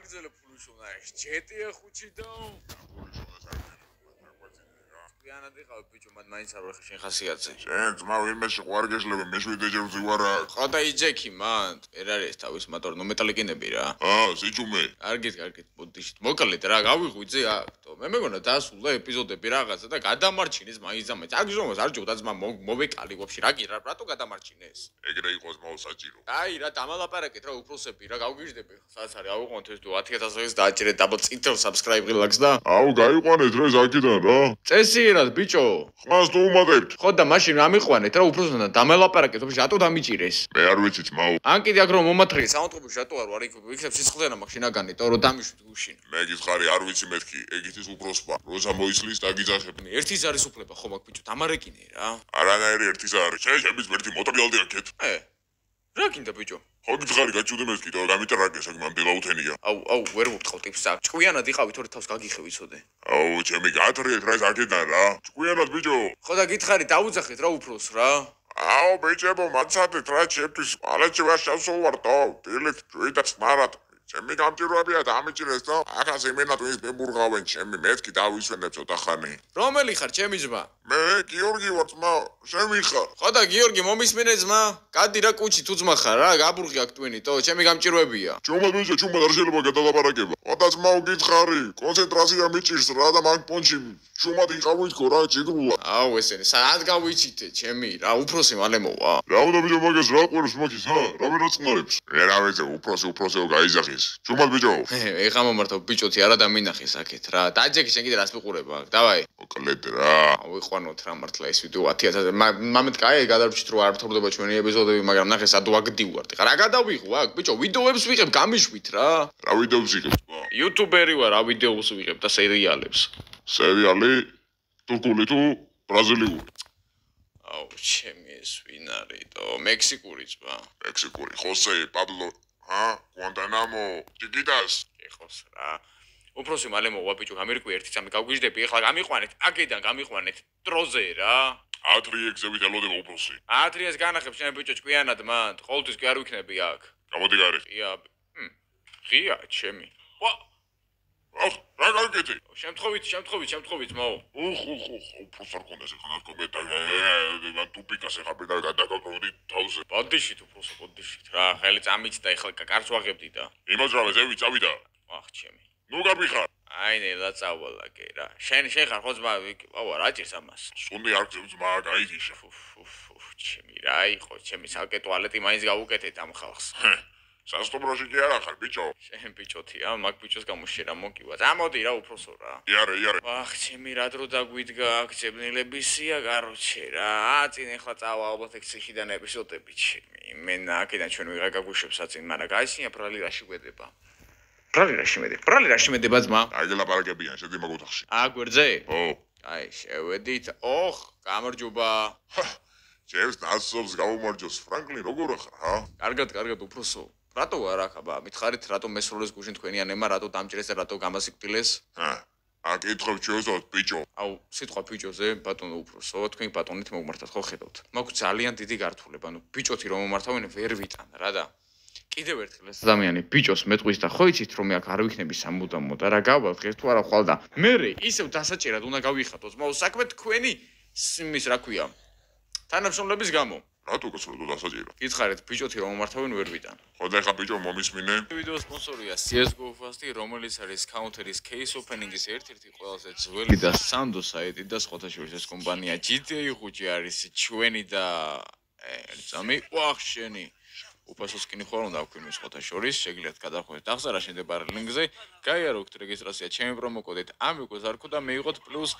გძელე ფულიშონა ჯეტია ხუჩი და ვიანად იყავ ბიჭო მათ მაინც არ ვეხე შენ ხასიათზე შენ ძმა ვინმე შეყვარგეშლები მეშვიდე ჯერ ვზივარა ხო და იჯექი მან ვერ არის თავის მოტორ ნუ მეტალიკინები რა სიჩუმე კარგით ბუდიშით მოკლედ რა გავიღვიძე აქ მე მეგონა დასულა ეპიზოდები რაღაცა და გადამარჩინეს მაინც და მაინც აგზომოს არ ჯობდა ძმა მოვეკალი ვაფშე რა რატო გადამარჩინეს ეგრე იყოს მაო საჭირო აი რა დამალაპარაკეთ რა უფროსები რა გავგიჟდები სადაც არის ავიყვანოთ ეს 10000-ს დააჭერეთ დაბლ წითელ subscribe ღილაკს და აუ გაიყვანეთ რა ზაკიდან რა წესიერად ბიჭო ხმას თუ უმატებთ ხო და მაშინ ამიყვანეთ რა უფროსთან დამალაპარაკეთ ვაფშე რატო დამიჭირეს მე არ ვიცით მაო ან კიდე აქ რომ მომათრიე საუნდტროპში რატო არ იქნებ სიცხლენა მაგ შინაგანი ტო რომ დამიშვით გუშინ მე გითხარი არ ვიცი მეთქი ეგითის უფროსმა როცა მოისლის დაგიძახებდი ერთი ზარის უფლება ხო მაგ ბიჭო დამარეკინე რა არანაირი ერთი ზარი ჩემს ერთი მოტრიალდი აქეთ რა გინდა ბიჭო ხო გითხარი გაჩუდე მეთქი და გამიტრაგე საკმამ დილაუთენია აუ ვერ ვუტყავ ტიპს აქ ჭკვიანად იყავით თორე თავს გაგიხე ვიცოდე აუ ჩემი გათრიეთ რა ზაკიდან რა ჭკვიანად ბიჭო ხო და გითხარი დაუძახეთ რა უფროს რა აუ ბიჭებო მაცადეთ რა ჩემთვის ალაჩი ვაშავსო ვარტო დილით ჭვიდა სმარად ჩემი გამჭირვებია დამიჭირეს და ახას იმენად ვინც მებურღავენ ჩემი მეთქი დავისვენებ ცოტა ხანი რომელი ხარ ჩემი ძმა მე გიორგი ვარ ძმა შენ ხარ ხო და გიორგი მომისმინე ძმა გადი რა კუჩი თუ ძმა ხარ რა გაბურღი აქ ტვინი თო ჩემი გამჭირვებია ჩუმად ბიჭო ჩუმად არ შეიძლება გადალაპარაკება ხოდა ძმაო გითხარი კონცენტრაცია მიჭირს რა და მაგ პონჩი ჩუმად იყავით რა ჯიგრულა აუ ესენი სად გავიჩიტე ჩემი რა უფროსი მალე მოვა რა უნდა ბიჭო მაგას რა ყვერს მაგის რა ვერ აწყნარებს რა ვიცი უფროსო გაიზახის ჩუმად ბიჭო ეხა მომართო ბიჭოთი არა დამინახეს აქეთ რა დაჯექი შენ კიდე რას მიყურება აქ დავაი მოკლედ რა ვიყვანოთ რა მართლა ეს ვიდეო 10000 მამეთ კაი გადარჩით რომ არ ფთორდება ჩვენი ეპიზოდები მაგრამ ნახე სად ვაგდივართ ხა რა გადავიღო აქ ბიჭო ვიდეოებს ვიღებ გამიშვით რა რა ვიდეოებს ვიღებ იუთუბერი ვარ რა ვიდეოს ვიღებ და სერიალებს სერიალი თურქული თუ ბრაზილიური აუ ჩემი ეს ვინ არის და მექსიკური ძმა მექსიკური ხოსე პაბლო Guantanamo, Chiquitas. ეხოს რა. უფროსი მალე მოვა ბიჭო, გამირკვი 1-3 გავგვიждები, ეხლა გამიყვანეთ, აქედან გამიყვანეთ დროზე რა. A3-ზე ვითელოდება უფროსი. A3-ს განახებ შენ ბიჭო ჭკვიანად მან, ყოველთვის კი არ ვიქნები აქ. გამოდი გარი. ღია. ღია ჩემი. ვა. აх, რა გაკეთე? შემთხვევით მაო. უფროს არ კონდეს ეხლა ნაკობე და ტუპიკას ეხლა პედა გადაგაკროდი თავზე. ბოდიშით უფროსო, ბოდიშით რა, ხელი წამიწდა ეხლა კარს ვაღებდი და. იმაძრავე ზევი წავიდა. აх ჩემი. ნუ გაბიხარ. აი ნელა წავალაკე რა. შენ ხარ ხო ძმა, აუ რა ჭირს ამას. სუნდი არ გძევს ძმა, გაიგიშა. ჩემი რა იყო, ჩემი სალკე ტუალეტი მაინც გავუკეთეთ ამ ხალხს. სასტუმროში კი არ ახარ ბიჭო. შენ ბიჭოთია, მაგ ბიჭოს გამოშერა მოგივა. წამოდი რა უფროსო რა. იარე. აх, ჩემი რა დრო დაგვიდგა აქ ძებნელებისია, კაროჩე რა. აწინ ახლა წავა ალბათ ეგ ციხიდან ეპიზოდები ჩემი. მე აქედან ჩვენ ვიღა გაგვიშვებს აწინ, მაგრამ გაიცინია ბრალი რაში გვედება. ბრალი რაში მედება ძმა? აგელაპარაკებიან შედი მაგ ოთახში. აგვერძე? ო. აი, შევედით. ოხ, გამარჯობა. ჩემს ნაცობს გამომარჯოს ფრანკლინ როგორ ხარ? კარგად უფროსო. რატო არ ახაბა? მითხარით რატო მესროლეს გუშინ თქვენი ანემა რატო დამჭირეს და რატო გამასიკპილეს? აკითხებ ჩვენსაც ბიჭო. აუ, სიტყვა ბიჭოზე, ბატონო უფროსო, თქვენ ბატონით მოგმართათ ხო ხედავთ. მაქვს ძალიან დიდი გართულება, ანუ ბიჭოთი რომ მომართავენ ვერ ვიტან რა და კიდევ ერთხელ ეს ადამიანი ბიჭოს მეტყვის და ხო იცით რომ მე აქ არ ვიქნები სამუდამო და რა გავალ დღეს თუ არა ხვალ და მე ისევ დასაჭერად უნდა გავიხატო ძმაო საქმე თქვენი იმის რა ქვია თანამშრომლების გამო რატო გასულო დასაჭერად გითხარით ბიჭოთი რომ მომართავენ ვერ ვიტან ხო და ეხა ბიჭო მომისმინე ვიდეოს სპონსორია CS:GO Fast რომელიც არის Counter-ის case opening-ის ერთ-ერთი ყველაზე ძველი და სანდო საიტი და სხვათა შორის ეს კომპანია GTA ხუჭი არის ჩვენი და წამი ვახშენი უფასოს კინი ხوار უნდა აქვინოს სხვათა შორის შეგიძლიათ გადახვიდეთ აღზარა შენდებარე ლინკზე გაიაროთ რეგისტრაცია ჩემი პრომო კოდით ამიგოს არქო და მეიღოთ პლუს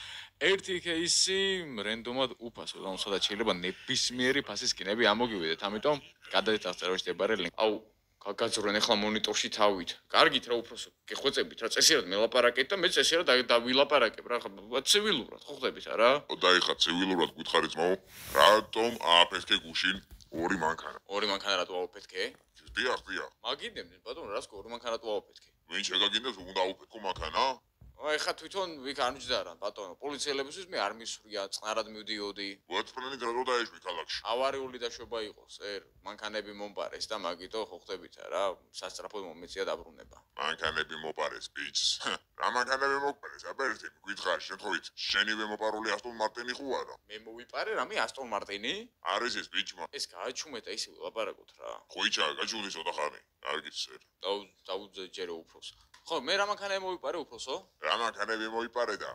1 кейსი რენდომად უფასო და სადაც შეიძლება ნებისმიერი ფასის კინები ამოგივიდეთ ამიტომ გადადეთ აღზარა შენდებარე ლინკ აუ გაგაძრენ ახლა მონიტორში თავით კარგით რა უფროსო გეხვეწებით რა წესიერად მელაპარაკეთ და მე წესიერად დავილაპარაკებ რა ცივილურად ხო ხდებით არა ო და ეხლა ცივილურად გითხარი ძმაო რატომ ააფეთქე გუშინ ორი მანქანა რატო აუფეთქე? დიახ. მაგინდები ბატონო, რას გო ორი მანქანა რატო აუფეთქე? ვინ შეგაგინდებს უნდა აუფეთქო მანქანა? ეხა თვითონ ვიქ არ მჯდარა ბატონო პოლიციელებისთვის მე არ მისვრია წყნარად მივდიოდი ვეთფრენი დრადო დაეშვი ქალაქში ავარიული დაშვება იყოს მანქანები მომპარეს და მაგიტო ხო ხდებით რა სასწრაფოდ მომეწია დაბრუნება მანქანები მოპარეს ბიჭს რა მანქანები მოპარეს აბერტი გითხარ შემთხვევით შენივე მოპარული ასტონ მარტინი ხო არა მე მოვიპარე რამე ასტონ მარტინი არის ეს ბიჭმა ეს გააჩუმეტა ისე ვლაპარაკოთ რა ხოიჩა გაჯული ცოტა ხანი კარგიც დაუძეჯერე უფროს ხო მე რა მანქანები მოვიპარე უფროსო რა მანქანები მოიპარე და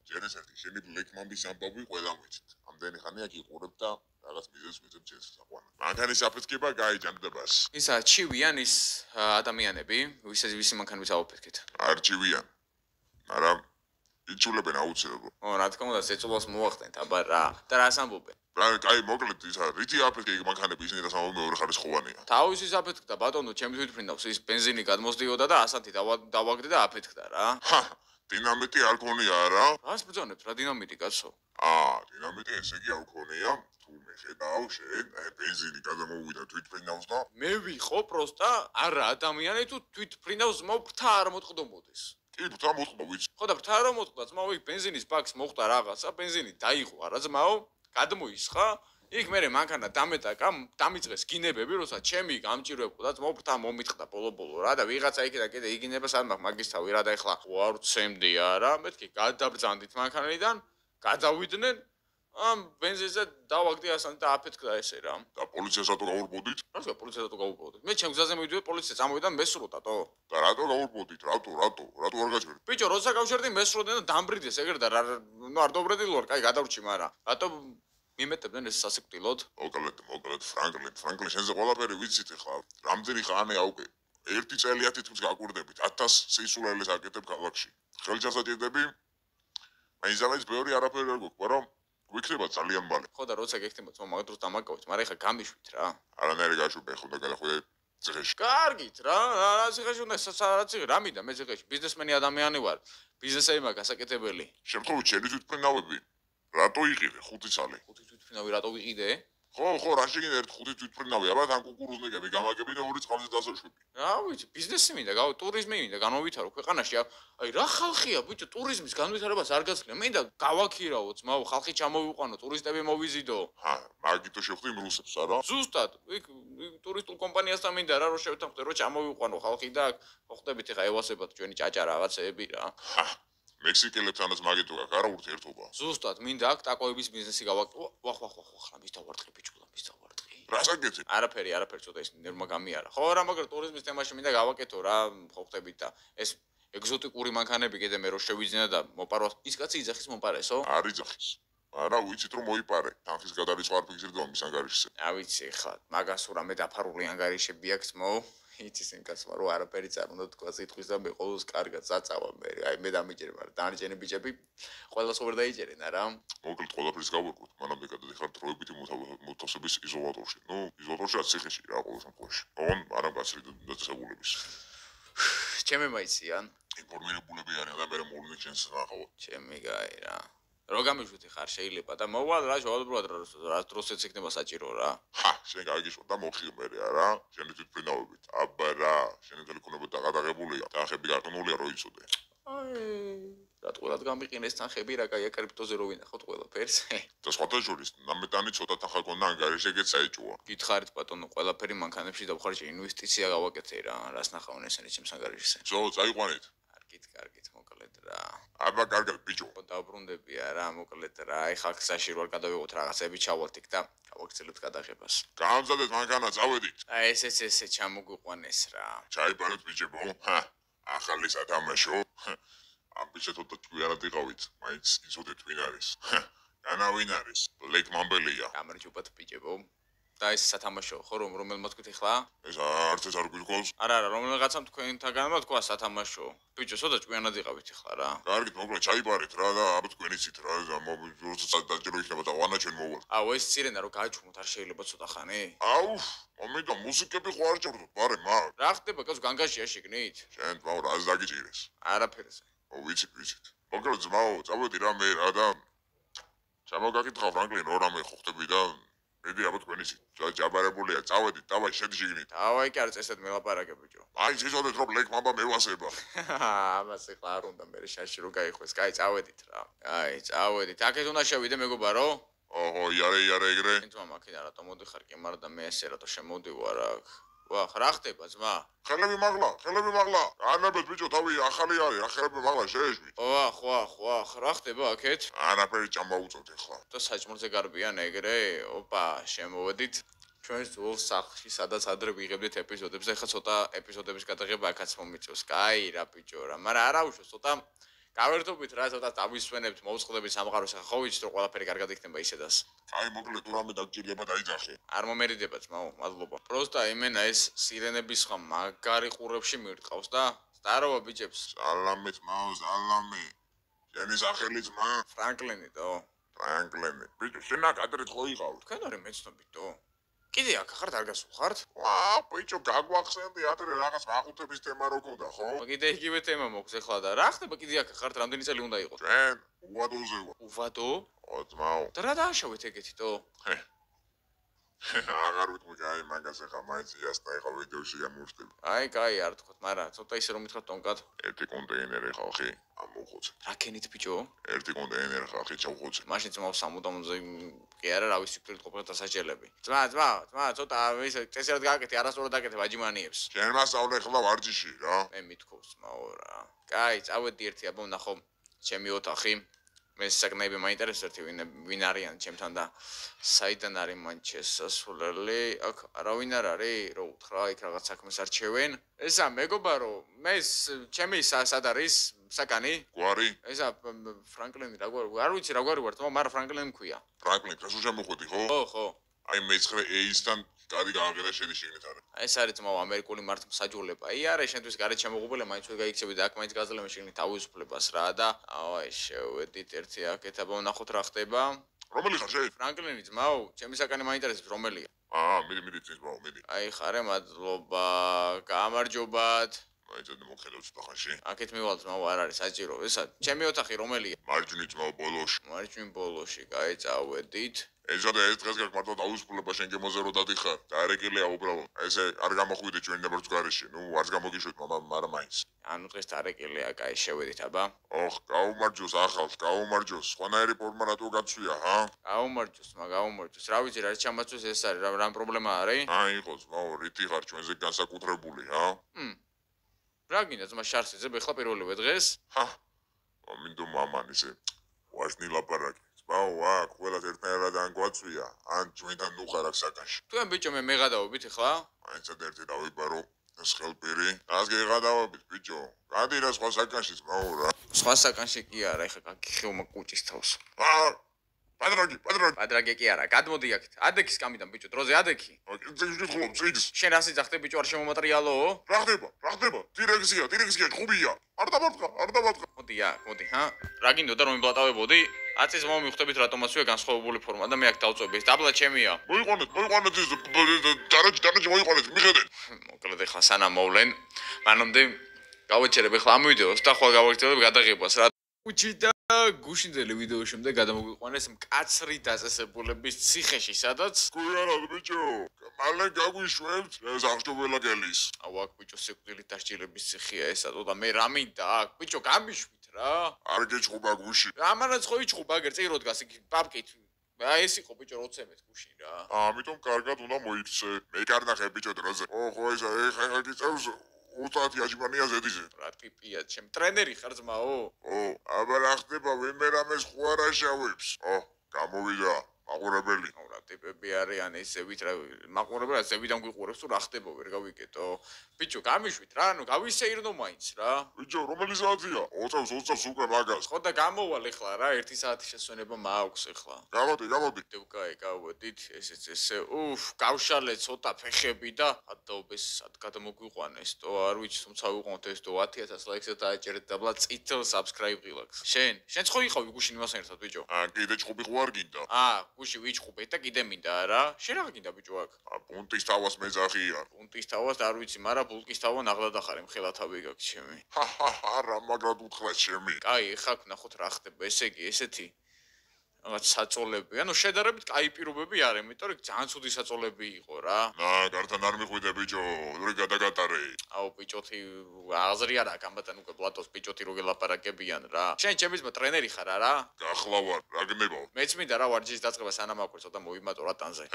ჯერ ეს ერთი შენი ბლეკმამბის ამბავი ყველა მოიცით ამდენი ხანია გიყურებ და რაღაც მიზეზს ვიძებ ჯენს საყვანა მანქანის აფეთქება გაიჯანდებას ისა ჩივიან ის ადამიანები ვისი მანქანების აუფეთქეთ არჩივიან მაგრამ იჩულებენ აუცილებლად რა თქმა უნდა ზეწოლას მოახდენთ აბა რა და რას ამბობენ რა კაი მოკლედ ისა რითი აფეთქე იქ მანქანები ისინი და სამომე ორი ხარისხოვანია თავისი აფეთქდა ბატონო ჩემი თვითმფრინავს ის ბენზინი გადმოსდიოდა და ასანთი დავაგდე და აფეთქდა რა დინამიტი არ ქონია რა რას ბრძანებთ რა დინამიტი კაცო დინამიტი ესე იგი არ ქონია თუ მე ხედავ შენ ბენზინი გადამოვიდა თვითმფრინავს და მე ვიყო პროსტა არა ადამიანი თუ თვითმფრინავს მოფრთა არ მოტყდომოდეს კი ბრთა მოწყდა ვიცი ხო და ბრთა რომ მოტყდა ძმაო იქ ბენზინის ბაკს მოხდა რაღაცა ბენზინი დაიღო არა ძმაო გადმოისხა იქ მე მანქანა დამეტაკა დამიწყეს გინებები როცა ჩემი გამჭირვებოდა ძმაო ბრთა მომიტყდა ბოლო რა და ვიღაცა იქიდან კიდე იგინებას არ მაქვს მაგის თავი რა და ეხლა ვარ ვცემდი არა მეთქი გადაბრძანდით მანქანიდან გადავიდნენ ამ ბენზინზე დავაგდე ასანთი და აფეთქდა ესე რა და პოლიციას რატო გაურბოდით რა პოლიციას რატო გაურბოდით მე ჩემ გზაზე მივიდოდი პოლიცია წამოვიდა მესროდატო და რატო გაურბოდით რატო არ გაჩვენეთ ბიჭო როცა გავშერდი მესროდნენ და დამბრიდეს ეგრე და ნუ არ დაუბრედილი ვარ კაი გადავრჩი მაგრამ რატო მიმეტებდნენ ეს სასიკვდილოდ მოკლედ ფრანკლინ შენზე ყველაფერი ვიცით ახლა რამდენი ხანია უკვე ერთი წელია თითქმის გაკვირდებით 1000 სისულელეს აკეთებ ქალაქში ხელჩასაჭირდები მაინცალის ბევრი არაფერი არ გვაქვს მაგრამ გვიქნება ძალიან მალე ხო და როცა გექნებათ მაგ დროს დამაკავეთ მაგრამ ეხლა გამიშვით რა არანაირი გაშვება ხო და გადახვიდე ციხეში კარგით რა ციხეში უნდა საცი რა მინდა მე ციხეში ბიზნესმენი ადამიანი ვარ ბიზნესები მაქვს გასაკეთებელი შემთხვევით შენი თვითმფრინავები რატო იყიდე 5 წელი 5 თვითმფრინავი რატო ვიყიდე ხო რა შეგინდა ერთ 5 თვითმფრინავი აბა თან კუკურუზნიკები გამაგები და ორი წყალზე დასაშვები რა ვიცი ბიზნესი მინდა ტურიზმი მინდა განმოვითარო ქვეყანაში აი რა ხალხია ბიჭო ტურიზმის განვითარებას არ გაცხრია მინდა გავაქირაო ძმაო ხალხი ჩამოვიყვანო ტურისტები მოვიზიდო მაგითო შევხვდი იმ რუსებს არა ზუსტად იქ ტურისტულ კომპანიასთან მინდა რა რომ შევთანხმდე რომ ჩამოვიყვანო ხალხი და მოხდებით ეხა ევასებად ჩვენი ჭაჭა რაღაცეები რა მექსიკელებთანაც მაგითო გაქვს არა ურთიერთობა ზუსტად მინდა აქ ტაკოების ბიზნესი გავაკეთო ვახ ხლა მის დავარტყი ბიჭო მის დავარტყი რას აკეთებ არაფერი ცოტა ის ნერმა გამიარა ხო რა მაგრამ ტურიზმის თემაში მინდა გავაკეთო რა ხო ხდებით და ეს ეგზოტიკური მანქანები კიდე მე რო შევიძინა და მოპარვა ის კაცი იძახის მომპარესო არ იძახის არა ვიცით რომ მოიპარე თანხის გადარიცხვა არ ფიქსირდება მის ანგარიშზე ვიცი ხა მაგას ურამე დაფარული ანგარიშები აქვს მო იცის იმ კაცმა რომ არაფერი წარ უნდა თქვა სიტყვის და მე ყოველს კარგად საწავა მე აი მე დამიჯერე მაგრამ დანარჩენი ბიჭები ყველას ვერ დაიჯერენ არა მოკლედ ყველაფერს გავურკვევთ მანამდე გადადიხარ დროებითი მოთავსების იზოლატორში ნუ იზოლატორში რაც ციხეში რა ყოველ შემთხვევაში ოღონ არა გაცრი დაწესებულების ჩემი მაიციან ინფორმირებულები არიან და მე მოვლენ ჩვენს ნახავთ ჩემი გაი რა რო გამიშვით ხარ შეიძლება და მოვალ რა შევალბრად რა დროსაც იქნება საჭირო რა შენ გაიგიშვა და მოხი მე არა შენი თვითმფრინავებით აბა რა შენი ტელეფონები დაღადაღებულია და ხები გაკნულია რო იცოდე რა თქვათ გამიყინეს თანხები რა კაია კრიპტოზე რო ვინახოთ ყველაფერს და სხვათა შორის ნამეტანი ცოტა თანხა ქონდა ანგარიშეგეც საეჭოა გითხარით ბატონო ყველაფერი მანქანებში დავხარჯე ინვესტიცია გავაკეთე რა რას ნახავენ ესენი ჩემს ანგარიშზე წაიყვანეთ კარგით მოკლედ რა აბა კარგად ბიჭო დაბრუნდებია რა მოკლედ რა ეხა გზაში ვარ გადავიღოთ რაღაცები ჩავალთ იქ და გავაგრძელებთ გადაღებას გამზადეთ მანქანა წავედით აი ესე ჩამოგვიყვანეს რა ჩაიბარეთ ბიჭებო ახალი სათამაშო ამ ბიჭეთო და თქვენად იყავით მაინც იცოდეთ ვინ არის განა ვინ არის ბლეკ მამბელია გამარჯობათ ბიჭებო და ეს სათამაშო ხო რომელმა თქვით ეხლა ეს არც ეს არ გიქოს არა რომელიღაცამ თქვენთაგანმა თქვა სათამაშო ბიჭო ცოტა ჭკვიანად იყავით ეხლა რა კარგით მოკლედ ჩაიბარეთ რა და აბა თქვენიცით რა როცა დაჭირო იქნება და ვანა ჩვენ მოვალ ეს სირენა რო გააჩვენოთ არ შეიძლება ცოტა ხანი მომენტო მუსიკები ხო არ ჭირდება ბარე მაგ რა ხდება კაცო განგაშია შეგნით შენ ძმაო რას დაგიჭირეს არაფერზე ვიცით მოკლედ ძმაო წავედი რა მე რა და ჩამოგაკითხავ ფრანკლინ რო რამე ხო ხდები და მიდი აბა თქვენისი ჯაბარებულია წავედით დავაი შედი შიგნით დავაი კი არ წესად მელაპარაკე ბიჭო აი ზიზოდეთ რომ ლეკმაბა მევასება ამას ეხლა არ უნდა მე შაში რო გაიხვეს კაი წავედით რა კაი წავედით აქეთ უნდა შევიდე მეგობარო ოღო იარე ეგრე ძმა მაქინა რატომ მოდიხარ კი მაგრამ მე ესე რატო შემოდივარ აქ ვახ რა ხდება ძმა ხელები მაღლა ანაბეთ ბიჭო თავი ახალი არის რა ხელები მაღლა შეეშვით ვახ რა ხდება აქეთ არაფერი ჩამოუწევთ ეხლა და საჭმელზე გარბიან ეგრე ოპა შემოვედით ჩვენს ძულ სახლში სადაც ადრე ვიღებდით ეპიზოდებს ეხლა ცოტა ეპიზოდების გადაღება აქაც მომიწევს კაი რა ბიჭო რა მაგრამ არა უშავს ცოტა გავერთობით რა ცოტა დავისვენებთ მოვწყდებით სამყაროს ახლა ხო ვიცით რომ ყველაფერი კარგად იქნება ისედაც აი მოკლედ თუ რამე დაგჭირდება დაიძახე არ მომერიდება ძმაო მადლობა პროსტა იმენა ეს სირენების ხმა მაგარი ყურებში მირტყავს და სტაროა ბიჭებს სალამი ძმაო სალამი შენი სახელი ძმა ფრანკლინიტო ფრანკლინი ბიჭო შენ აქ ადრე ხო იყავ თქვენ არის მეცნობიტო კიდე აქ ხართ არ გასულხართ ბიჭო გაგვახსენდი ადრე რაღაც მაყუთების თემა რო ქონდა ხო კიდე იგივე თემა მოქვს ეხლა და რა ხდება კიდე აქ ხართ რამდენი წელი უნდა იყოს ჩვენ უვადოზე ვარ უვადო ო ძმაო და რა დააშავეთ ეგეთითო აღარ ვიტყვი კაი მაგას ახლა მაინც იასნა ეხლა ვიდეოში გამოვშტები აი კაი არ თქვათ მაგრამ ცოტა ისე რომ მითხრათ ტონკად ერთი კონტეინერი ხალხი ამოხოცე რა ქენით ბიჭო ერთი კონტეინერი ხალხი ჩავხოცე მაშინ ძმაო სამუდამოზე კი არა რა ვიცი ვფიქრობ ყოფილა დასაჭერლები ძმა ცოტა ის წესიერ გააკეთე არასწორად აკეთებ აჯიმანიებს შენ მასწავლე ახლა ვარჯიში რა მე მithქოს ძმაო რა კაი წავედი ერთი აბა ვნახო ჩემი ოთახი მე საკნაიბი მაინტერესებს ერთი ვინ არიან ჩემთან და საიდან არის მან შესასვლელი აქ არავინ არ არის რო უთხრა იქ რაღაც საქმეს არჩევენ ესა მეგობარო მე ჩემი სად არის საკანი გვარი ესა ფრანკლინი რა გვარი არ ვიცი რა გვარი ვარ თქო მაგრამ ფრანკლინი მქვია ფრანკლინი რა შემოხვედი ხო აი მე-9 A-ისთან კადი გააღერა შენი შიგნით არა ეს არის თქო ამერიკული მართლმსაჯულება აი არა შენთვის გარეთ შემოღობილი მაინც ვერ გაიქცევი და აქ მაინც გაძლევენ შიგნით თავისუფლებას რა და აი შევედით ერთი აქეთ აბა ვნახოთ რა ხდება რომელი ხარ შენ ფრანკლინი ძმაო ჩემი საკანი მაინტერესებს რომელია მიდი ძმაო მიდი აი ხარე მადლობა გამარჯობათ მაინც მოხედავ ცოტახანში აქეთ მივალ ძმაო არ არის საჭირო ესა ჩემი ოთახი რომელია მარჯვნივ ძმაო ბოლოში მარჯვნივ ბოლოში კაი წავედით ესადა ეს დღეს გაკმართა თავისუფლება შენ გემოზე რო დადიხარ დაერეგელია უბრალოდ ესე არ გამოხვიდე ჩვენი დაბრძ გარეშე ნუ არც გამოგიშვით მაგრამ მაინც ანუ დღეს დაერეგელია კაი შევედით აბა ოხ გაუმარჯოს ახალს გაუმარჯოს სხვანაირი ფორმა რატო გაცვია გაუმარჯოს რა ვიცი რა ჩამაწვეს ეს არის რა პრობლემა არის აი იყოს მაო რითი ხარ ჩვენზე განსაკუთრებული რა გინდა ძმა შარსიძე ეხლა პირველივე დღეს მინდო მამან ისე ვაშნი ლაპარაკი ძმაო აქ ყველას ერთნაირად ან გვაცვია ან ჩვენთან ნუხარ აქ საკანში თქვენ ბიჭო მე მეღადაობით ეხლა მაინც ერთი დავიბარო ეს ხელპირი რას გეღადავებით ბიჭო გადი რა სხვა საკანში ძმაო რა სხვა საკანში კი არა ეხლა გაგიხევა კუჭის თავს პადრაგი კი არა გადმოდი აქეთ ადექის კამიდან ბიჭო დროზე ადექი შენ რას იძახდე ბიჭო არ შემომატრიალო რა ხდება დირექცია ხუბია არ დამარტყა მოდი რა გინდოდა რომ იმბლატავებოდი აწის მომიხვდებით რატომაც ვია განსხვავებული ფორმა და მე აქ დავწვევი ეს დაბლა ჩემია მოიყვანეთ ის დარაჯი მოიყვანეთ მიხედეთ მოკლედ ეხლა სანამ მოვლენ მანამდე გავეჩერებ ეხლა ამ ვიდეოს და ხვალ გავაგრძელებ გადაღებას რა უჩი და გუშინდელი ვიდეოს შემდეგ გადამოგვიყვანეს მკაცრი დაწესებულების ციხეში სადაც გუარა ბიჭო მალე გაგვიშვებთ ეს აღჭობელაკელის აქ ბიჭო სიკვდილით დასჯილების ციხეა ესა და მე რა მინდა აქ ბიჭო გამიშვით რა არ გეჭხუბა გუში ამანაც ხო იჭხუბა აგერ წირო დგას იქ პაპკით ეს იყო ბიჭო როცემეთ გუში რა ამიტომ კარგად უნდა მოიქცე მე კარნახე ბიჭო დროზე ხო ისა ეხა გიწევს უთათი აჯმანია ზედიზე რა ტიპია ჩემ ტრენერი ხარ ძმაო აბა რა ხდება ვინმე რამეს ხო არ აშავებს გამოვიდა მაყურებელი რა ტიპები არიან ესევით რა მაყურებელი ზევიდან გვიყურებს თუ რა ხდება ვერ გავიკეტო ბიჭო გამიშვით რა ანუ გავისეირნო მაინც რა ბიჭო რომელი საათია 20 უკვე მაგას ხო და გამოვალ ეხლა რა 1 საათი შესვენება მაქვს ეხლა გამოდი დევკაი გავოდით ესეც ესე გავშალე ცოტა ფეხები და ადაობეს სად გადმოგვიყვანეს თო არ ვიცი თუმცა ვიყავთ ეს თო 10000 ლაიქს დააჭერეთ დაბლა წითელ subscribe ღილაკს შენც ხო იყავი გუშინ იმასთან ერთად ბიჭო კიდე ჭუბი ხო არ გინდა გუში ვიჭხუბეთ და კიდე მინდა რა შენ რა გინდა ბიჭო აქ პუნტის თავს მეძახია პუნტის თავს არ ვიცი მაგრამ ბულკის თავა ნაღლა დახარე მხელა თავი გაქვს ჩემი რა მაგრად უთხრა ჩემი კაი ეხა ვნახოთ რა ხდება ესე იგი ესეთი რაღაც საწოლები. ანუ შედარებით კაი პირობები არ, იმიტომ რომ ძალიან ცუდი საწოლები იყო რა. გართან არ მიხვიდე ბიჭო, როი გადაგატარე. აუ ბიჭოთი აზრი არ აქვს ამბატან უკვე პლატოს ბიჭოთი რო გელაპარაკებიან რა. შენ ჩემი ძმა ტრენერი ხარ არა? გახლავარ, რა გნებავ? მეც მინდა რა ვარჯიშის დაწყება სანამ აკვირ ცოტა მოვიმატო რა ტანზე.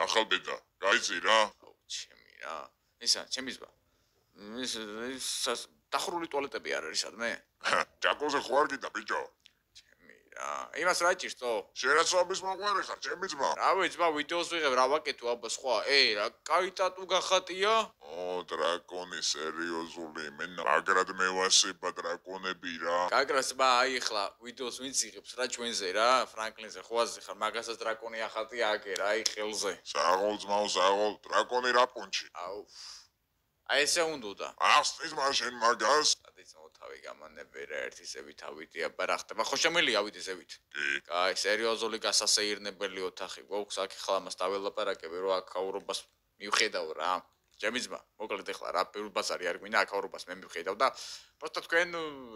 ახალ ბედა, გაიცი რა. აუ ჩემი რა. ისა ჩემი ძმა. ის დახურული ტუალეტები არ არის სადმე? ჯაკოზე ხوار გიდა ბიჭო. იმას რა ჭირსო? შენაცობის მოყვარე ხარ, ჩემი ძმა. რავი ძმა ვიდეოს ვიღებ რა ვაკეთო აბა სხვა. რა კაი ტატუ გახატია? დრაკონი სერიოზული, მე მაგრად მევასება დრაკონები რა. კაკრას ბა აი ხლა ვიდეოს ვინც იღებს რა ჩვენზე რა, ფრანკლინზე ხვაზე ხარ, მაგასაც დრაკონი ახატია აგერ, აი ხელზე. საღოლ ძმაო, საღოლ, დრაკონი რა პუნჩი. აუ. აი ესე უნდოდა. ახსნის მაშენ მაგას. სადაც მოთავი გამანები რა ერთი ზევით ავიდი აბა რა ხდება? ხო შემიძლია ავიდე ზევით? კი. კაი, სერიოზული გასასეირნებელი ოთახი გვაქვს აქ ხლა მას დაველაპარაკები რომ აქ აურობას მივხედავ რა. ჩემი ძმა, მოკლედ ეხლა რა ბაზარი არ გვინდა აქ აურობას მე მივხედავ და просто თქვენ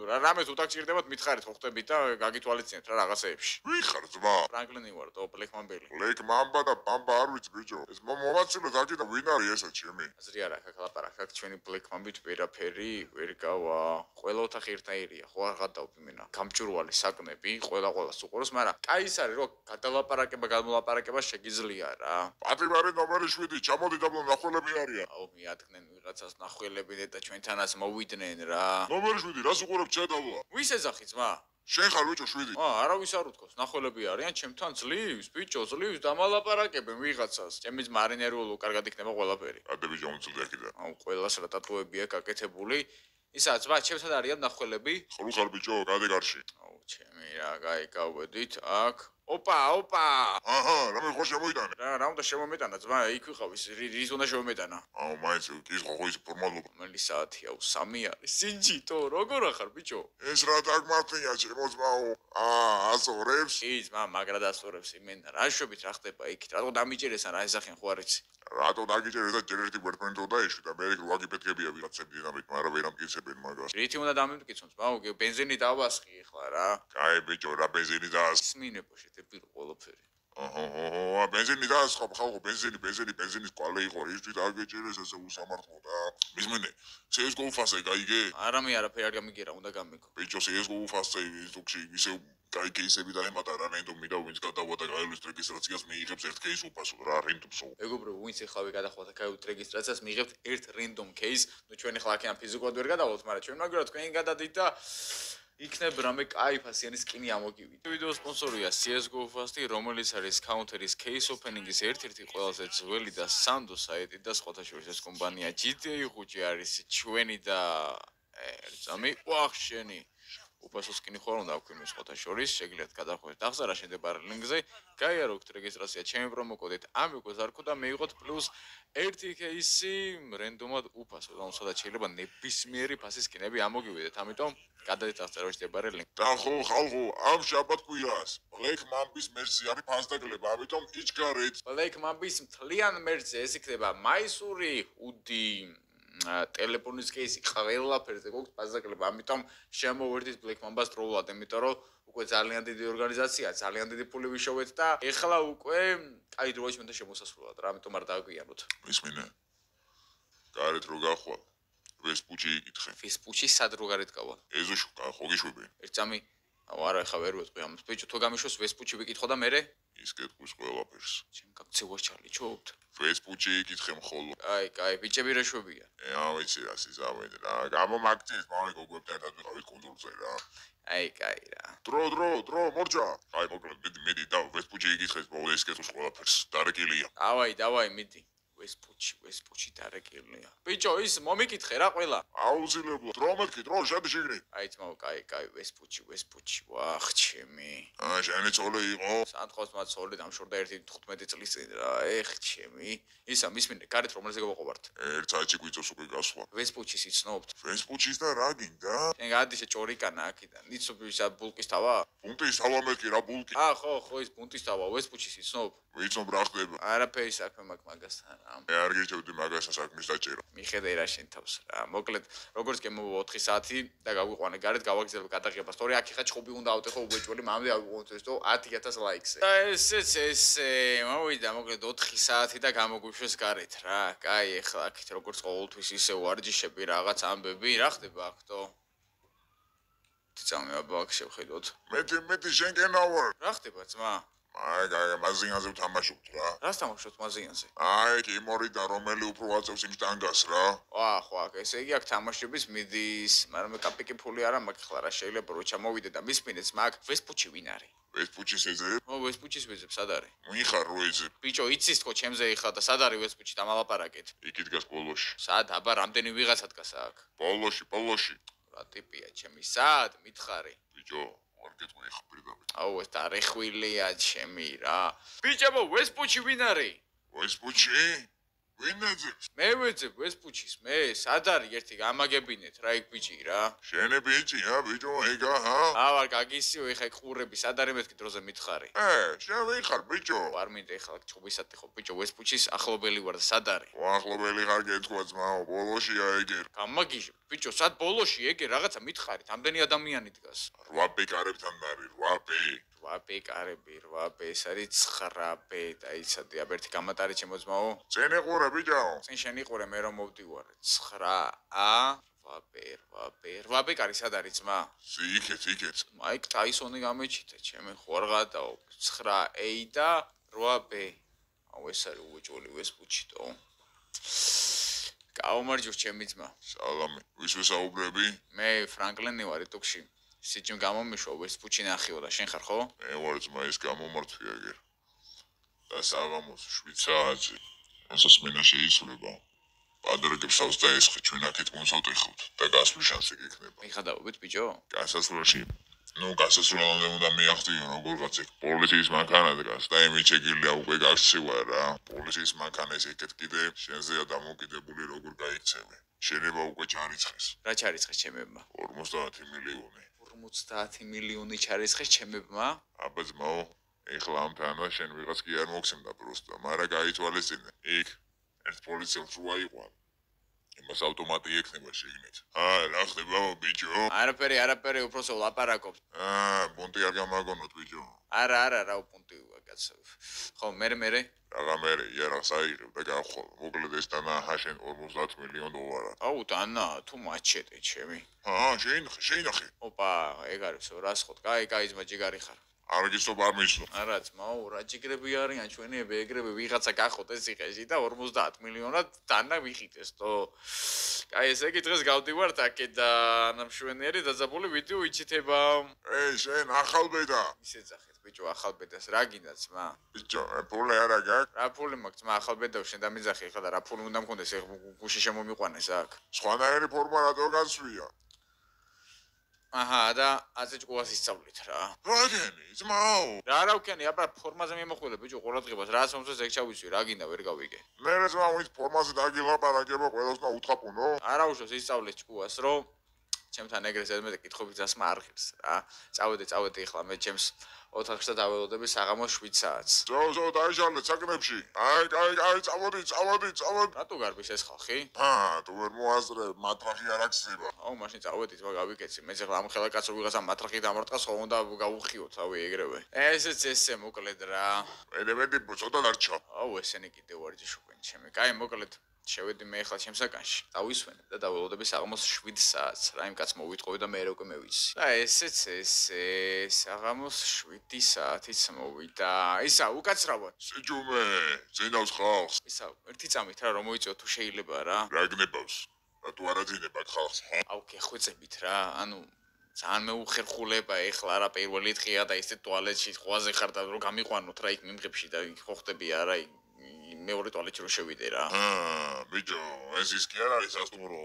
რამეს უტაკჭირდებათ მითხარით ხო ხტებით და გაგითვალისწინეთ რა რაღაცეებში. ვიხარ ძმა? ფრანკლინი ვარ და ბლეკმანბელი. ბლეკმანბა და ბამბა არ ვიცი ბიჭო. ეს მომაცილო დაგიდა ვინ არის ესა ჩემი? აზრი არ აქვს აქ ლაპარაკ, აქ ჩვენი ბლეკმანბით ვერაფერი ვერ გავა. ყველა ოთახი ერთნაირია, ხო არ გადავდი მენა. გამჭვირვალე საკნები, ყველას უყუროს, მაგრამ კაი ის არის რომ გადალაპარაკება, გამოლაპარაკება შეგიძლია რა. პატიმარი ნომერი 7, ჩამოდი და ნახველები არიან. აუ მიადგნენ ვიღაცას ნახველები და ჩვენთანაც მოვიდნენ რა. ნომერი 7, რას უყურებ ჩადავლა? ვის ეძახი ძმა? შენ ხარ ბიჭო 7. არავის არ უთქოს, ნახველები არიან, ჩემთან ძლივს, ბიჭო, ძლივს დამალაპარაკებენ ვიღაცას. ჩემი ძმა არ ენერვულო, კარგად იქნება ყველაფერი. ადე ბიჭო უმცლდი აქედან. აუ ყველას რა ტატუები აქვს აკეთებული. ისა ძმა, ჩემთან არიან ნახველები? ხალუ ხარ ბიჭო, გადი გარში. აუ ჩემი რა, გაი გავედით აქ. ოპა. აჰა, რამე ხო შემოიტანე? რა უნდა შემომეტანა ძმა, იქ ვიყავის, რის უნდა შემომეტანა? აუ მაინც ის ხო ის ფორმალობა. რომელი საათია? 3 არის. სინჯიტო, როგორ ახარ ბიჭო? ეს რა დაგმართია ჩემო ძმაო? ასორებს? კი ძმა, მაგრად ასწორებს იმენა. რა შვებით რა ხდება იქით? რატო დამიჭერესან რა ეძახიან ხო არ იცი? რატო დაგიჭერეს და ჯერ ერთი გვერდმენდო დაეშვი და მე როგი პეთქებია ვიღაცები დინამით, მაგრამ ვერ ამკიცებენ მაგას. რითი უნდა დამიმტკიცონ ძმაო? ბენზინი დავასხი ახლა რა. კაი ბიჭო, რა ბენზინი დაას. ისმინებო შეთებირო ყველაფერი. აჰა, ბენზინი დაასხა, ხალხო, ბენზინის კვალი იყო, ისთვის დაგეჭერეს ესე უსამართლო და მისმენე, CS:GO ფასე გაიგე? არა მე არაფერი არ გამიგერა, უნდა გამიგო. ბიჭო, CS:GO ფასე ისუქში ისე კაი кейსები დაემატა რა რენდომი და ვინც გადავა და გაელვის რეგისტრაციას მიიღებს ერთ кейს უფასო რა რენდომსო. მეგობრო, ვინც ეხავე გადახვდა გაელვის რეგისტრაციას მიიღებთ ერთ რენდომ кейს, ნუ ჩვენ ახლა აქედან ფიზიკურად ვერ გადავალთ, მაგრამ ჩვენ მაგრამ თქვენ გადადით და იქნებ რამე კაი ფასიანი სკინი ამოგივით. ვიდეოს სპონსორია CS:GO Fast-ი, რომელიც არის Counter-ის case opening-ის ერთ-ერთი ყველაზე ძველი და სანდო საიტი და სხვათა შორის ეს კომპანია GTA 5 არის ჩვენი და ერთზამი ვახშენი. უფასო სკინი ხო უნდა აქვთ სხვათა შორის, შეგიძლიათ გადახვიდეთ აღზარა შენდებარე ლინკზე, გაიაროთ რეგისტრაცია ჩემი პრომოკოდით ამიგო ზარქო და მეიღოთ პლუს 1 кейსი რენდომად უფასო, რომელსაც შეიძლება ნებისმიერი ფასის სკინები ამოგივიდეთ, ამიტომ გადადეთ აღზარა შენდებარე ლინკ. და ხო ხალხო, ამ შაბათ კვირას Black Mambis მერსი არის ფასდაკლება, ამიტომ იჩქარეთ. Black Mambis მთლიან მერზე ეს იქნება მაისური, უდი ტელეფონის кейსი ყველაფერზე გვაქვს ფასდაკლება, ამიტომ შემოვერდით Black Mambas ტროლად, იმიტომ რომ უკვე ძალიან დიდი ორგანიზაცია, ძალიან დიდი ფული ვიშოვეთ და ეხლა უკვე კაი დროა ჩვენთან შემოსასრულად რა, ამიტომ არ დააგვიანოთ. მისმინე. გარეთ რო გახვალ. ვესპუჩი იკითხე. ვესპუჩი სად რო გარეთ გავალ? ეზოში ხო გიშვები. ერთსამი არა ხა ვერ ვეთყვი ამას. ბიჭო, თუ გამიშოს ვესპუჩი ვიკითხო და მერე? ის კითხვის ყველაფერს. ჩემ გაქცევას ჩარლიჩობთ. ვესპუჩი იკითხე მხოლოდ. კაი, ბიჭები რა შვებია? ვიცი რა სიზავენ რა. გამომაქცეს მალე გოგოებთან ერთად ვიყავით კუნძულზე რა. კაი რა. დრო, მორჯა. აი მოკლედ მიდი და ვესპუჩი იკითხეს ბოლოს ის კითხვის ყველაფერს. დარეკილია. დავაი, მიდი. ვესპუჩი დარეკილია. ბიჭო, ის მომიკითხე რა ყველა. აუცილებლად. დრო მეთქი, დრო შედი შიგნით. აი ძმაო, კაი, ვესპუჩი. ვახ ჩემი. შენი ცოლი იყო? სანდხოს მაცოლი დამშორდა 15 წლის წინ რა. ჩემი. ისა მისმინე, გარეთ რომელზე გავაყობართ? ერთ საათში გვიწევს უკვე გასვლა. ვესპუჩის იცნობთ? ვესპუჩის და რა გინდა? შენ გადიშე ჭორიკანა აქიდან. იცნობ ისა ბულკის თავა? პუნქტის თავა მეთქი რა ბულკი? ხო, ის პუნქტის თავა, ვესპუჩის იცნობ? ვიცნობ რა ხდება. არაფერი საქმე მაქვს მაგასთან. მე არ გიჩვენდი მაგასაც საქმის დაჭერა. მიხედე რა შენ თავს რა. მოკლედ, როგორც კი მოვა 4 საათი და გავიყვანე გარეთ, გავაგზავნე გადაღებას. თორე აქ ხა ჩხუბი უნდა ავტეხო უბეჭველი, მამამდე ავიღოთ ეს 10000 ლაიქს. და ეს მოვიდა მოკლედ 4 საათი და გამოგვიშვეს გარეთ რა. კაი, ეხლა აქეთ როგორც ყოველთვის ისე ვარჯიშები რაღაც ამბები, რა ხდება აქთო? წამე აბა აქ შევხედოთ. მეტი შენ გენავარ. რა ხდება ძმა? აი, მაზიანზე ვთამაშობთ რა. რას თამაშობთ მაზიანზე? აი, იმორიდან რომელი უფრო აწევს იმ შტანგას რა. ხო, ესე იგი აქ თამაშების მიდის, მაგრამ კაპიკი ფული არა მაქვს ხლა რა შეიძლება რო ჩამოვიდე და მისმინეს მაგ ვესპუჩი ვინ არის? ვესპუჩის ეძებ? ვესპუჩის ვეძებ, სად არის? მოიხარ რო ეძებ. ბიჭო, იცის თქო ჩემზე ეხლა და სად არის ვესპუჩი დამალაპარაკეთ? იქით გას პოლოში. სად აბა რამდენი ვიღაცა დგას აქ? პოლოში. რა ტიპია ჩემი, სად მითხარი? ბიჭო, არ გეტყვი ხა პირდაპირ. აუ ეს დარეხვილია ჩემი რა. ბიჭებო, ვესპუჩი ვინ არის? ვესპუჩი? ვინ ეძებს? მე ვეძებ ვესპუჩის, მე სად არის ერთი გამაგებინეთ რა იქ ბიჭი რა. შენი ბიჭია, ბიჭო, ეგა ჰა? ვარ გაგისიო ეხა იქ ყურები, სად არის მეთქი დროზე მითხარი? შენ ვიხარ, ბიჭო? არ მინდა ეხლა ჩხუბისათი ხო ბიჭო, ვესპუჩის ახლობელი ვარ და სად არის? ახლობელი ხარ გეთქვა ძმაო, ბოლოშია ეგერ. გამაგიჟე, ბიჭო, სად ბოლოში ეგერ რაღაცა მითხარით, ამდენი ადამიანი დგას. 8 პეკარებთან არის, 8 პე. 8 პეკარები, 8 პე, ეს არის 9 პე, დაიცადე, აბა ერთი გამატარი ჩემო ძმაო. წენ ეყურე ბიჭო. წინ შენ იყურე, მე რომ მოვდივარ. 9 8 პეკარი სად არის ძმა? იქეთ. მაიკ ტაისონი გამეჩიტე, ჩემი ხوارღადაო. 9 A და 8 B. აუ ეს არის უეჭველი ვესპუჩიტო. გაუმარჯოს ჩემი ძმა. სალამი. ვის ვესაუბრები? მე ფრანკლენი ვარ იტუქში. სიჯიმ გამომიშვა ვესპუჩი ნახიო და შენ ხარ ხო? მე ვარ ძმა, ის გამომართვი აგერ. და საღამოს 7 საათზე. ასოს მენა შეისრულება. პადრეგებს ავსდაესხი ჩვენ აქეთ კონსულტირებთ და გასვლის შანსი გექნება. მიხადაობით ბიჭო? გასასვლელში. გასასვლელამდე უნდა მიახტიო როგორღაც ეგ პოლიციის მანქანა დგას და იმით შეგიძლია უკვე გაქცევა რა. პოლიციის მანქანას ეკეთ კიდე შენზეა დამოკიდებული როგორ გაიქცევი. შეიძლება უკვე ჩარიცხეს. რა ჩარიცხეს ჩემებმა? 50 მილიონი. 50 მილიონი ჩარიცხეს ჩემებმა? აბა ძმაო, ეხლა ამ თანას შენ ვიღაც კი არ მოგცემდა პროსტა, მაგრამ გაითვალისწინე. იქ ერთ პოლიციელს რო აიყვან. იმას ავტომატი ექნება შეგნით. რა ხდება ბიჭო? არაფერი, უბრალოდ ვლაპარაკობ. პუნტი არ გამაგონოთ ბიჭო. არა, რა პუნტი კაცო. ხო, მე. რაღა მე, იარაღს აიღებ და გავხვალ. მოკლედ ეს დანა ჰაშენ 50 მილიონ დოლარად. აუ, დანა, თუ მაჩეტე ჩემი. შეინახე. ოპა, ეგ არის, რას ხოთ? კაი, ძმა ჯიგარი ხარ. არ გიცნობ არ მისვლა. არა, ძმაო, რა ჯიგრები არიან ჩვენები, ეგრევე ვიღაცა გახოთ ეს იყეში და 50 მილიონად დანა ვიხიტეს, თო. კაი, ესე იგი დღეს გავდივართ აქეთ და ნამშვენიერი დაძაბული ვიდეო იჩითება. შენ ახალბედა. ისე ძახეთ, ბიჭო, ახალბედას რა გინდა ძმა? ბიჭო, ფული არა გაქვს? რა ფული მაქვს ძმა, ახალბედაო, შენ დამიძახე ხა და რა ფული უნდა მქონდეს, ეხ გუში შემომიყვანეს აქ. სხვანაირი ფორმა რატო გასვია? აჰა, და ასე ჭკუას ისწავლით რა. რაგენი, ძმაო? რა ვქენი, აბა ფორმაზე მიმოხვილე ბიჭო, ყურადღებას, რაც მომწონს ეგ ჩავისვი, რა გინდა ვერ გავიგე. მე ძმაო, ის ფორმაზე დაგილაპარაკება, ყველას უნდა უთხრაპუნო. არა უშავს ისწავლეთ ჭკუას, რომ ჩემთან ეგრე ზედმეტი კითხობით დასმა არ ღირს რა. წავედი ახლა მე ჩემს ოთახში და დაველოდები საღამოს 7 საათს. ზო, დაიშალეთ საკნებში. აი, წავედი. რატო გარბის ეს ხალხი? თუ ვერ მოაზრებ, მატრახი არ აქცება. აუ, მაშინ წავედით, გავიკეცი. მე ახლა ამ ხელა კაცო ვიღაცა მატრახი დამარტყას, ხო უნდა გავუხიოთ, ავი ეგრევე. ესეც ესე მოკლედ რა. მე ცოტა დარჩა. აუ, ესენი კიდე ვარჯიშობენ ჩემი. კაი, მოკლედ შევედი მე ახლა ჩემსაკანში. დავისვენებ და დაველოდები საღამოს 7 საათს. რა იმ კაცს მოვიტყოვე და მე უკვე მევიცი. და ესეც ესე საღამოს 7 საათიც მოვიდა. ისა უკაცრავად. სიჯუმე, ძინავს ხალხს. ისა ერთი წამით რა რომ მოიწევ თუ შეიძლება რა. რა გნებავს? რატო არ აძინებათ ხალხს? აუ, გეხვეწებით რა. ანუ ძალიან მეუხერხულება ეხლა რა პირველი დღეა და ისე ტუალეტში ხვაზე ხარ და რომ გამიყვანოთ რა იქ მიმღებში და ხო ხდები არა მეორე ტუალეტში რომ შევიდე რა. ბიჭო, ეს ის კი არ არის სასტუმრო.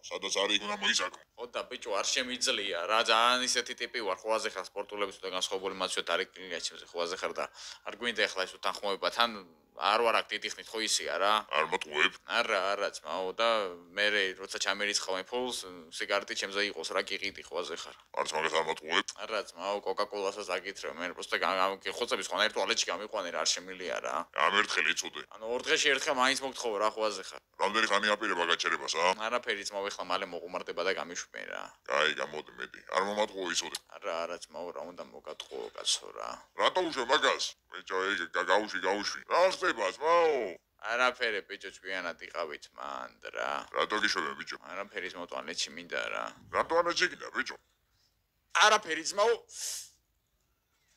სადაც არის იქ უნდა მოისაქმო. ხო და ბიჭო, არ შემიძლია რა, ძალიან ისეთი ტიპი ვარ, ხვაზე ხარ სპორტულების და განსხვავებული მასშტაბით არ ეკლინა ჩემზე ხვაზე ხარ და არ გვინდა ეხლა ეს უთანხმოება თან არ ვარ აქ დიდი ხნით ხო ისია რა. არ მოტყუებ? არა ძმაო და მე როცა ჩამერიცხავენ ფულს, სიგარეტი ჩემზე იყოს რა კიყიდი ხვაზე ხარ. არც მაგას არ მოტყუებ? არა ძმაო, კოკა-კოლასაც აგითრევ, მე პროსტა ხოცების ხوان ერთ ტუალეტში გამიყვანე რა არ შემილია რა. ამ ერთხელ იცოდე. ანუ ორ დღეში ერთხელ მაინც მოგთხოვ რა ხვაზე ხარ. რამდენი ხანი აპირება გაჩერებას, ა? არაფერი ძმაო, ეხლა მალე მოყუმარდება და გამიშვენ რა. კაი, გამოდი მეტი. არ მომატყუო იცოდე. არა ძმაო, რა უნდა მოგატყუო კაცო რა. რატო უშვე მაგას? ბიჭო, ეგ გაუშვი. რა ხდება, ძმაო? არაფერი ბიჭო, ჭკვიანად იყავით მანდ რა. რატო გიშვებენ, ბიჭო? არაფერი ძმაო, ტუალეტში მინდა რა. რატო ანაჩი გინდა, ბიჭო? არაფერი ძმაო.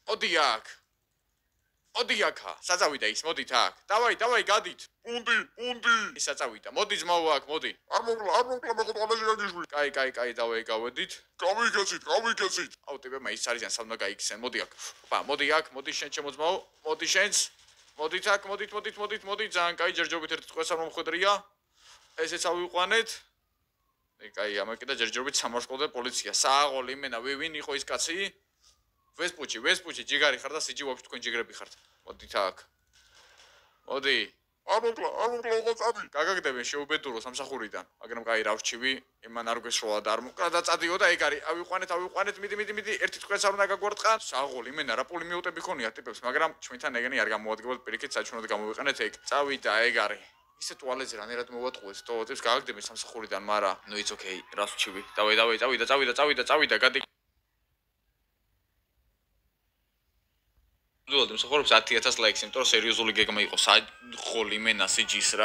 მოდი აქ. საწავიდა ის, მოდით აქ. დავაი, გადით. პუნდი. ის საწავიდა. მოდი ძმაო აქ, მოდი. არ მოკლა, მე ხოთვალაში გაგიშვი. კაი, დავაიგავედით. გავიქეცით. აუ ტიპებმა ის არიან სამ უნდა გაიქცენ. მოდი აქ. მოდი აქ, მოდი შენ ჩემო ძმაო. მოდი შენც. მოდით აქ, მოდი, ძალიან კაი, ჯერჯერობით ერთ წყვეტს არ მომხვედრია. ესეც ავიყვანეთ. კაი, ამაკი და ჯერჯერობით სამართლო და პოლიცია. სააღოლი იმენა, ვინ იყო ის კაცი? ვესპუჩი, ჯიგარი ხარ და სიჯი ვაფშე თქვენ ჯიგრები ხართ. მოდით აქ. მოდი. არ მოკლა, ხო წადი. გაგაგდებენ შეუბედურო სამსახურიდან, მაგრამ კაი რა ვჩივი, იმან არ გვესროლა და არ მოკლა და წადიო და ეგ არის. ავიყვანეთ, მიდი, ერთი თქვენს არ უნდა გაგვარტყან. სააღოლი იმენა რა პოლი მიუტები ხონია ტიპებს, მაგრამ ჩვენთან ეგენი არ გამოადგებოდ პირიქით საჩვენოდ გამოვიყენეთ ეგ. წავიდა ეგ არის. ისე ტუალეტზე რანერად მოვატყუეთ, ტიპებს გაგაგდებენ სამსახურიდან, მაგრამ ნუ იც ოკეი, რას ვჩივი. წავიდა, გადი. დუალდ მსახურობს 10000 ლაიქს, იმიტომ რომ სერიოზული გეგმა იყო სააღოლი იმენა სიჯის რა.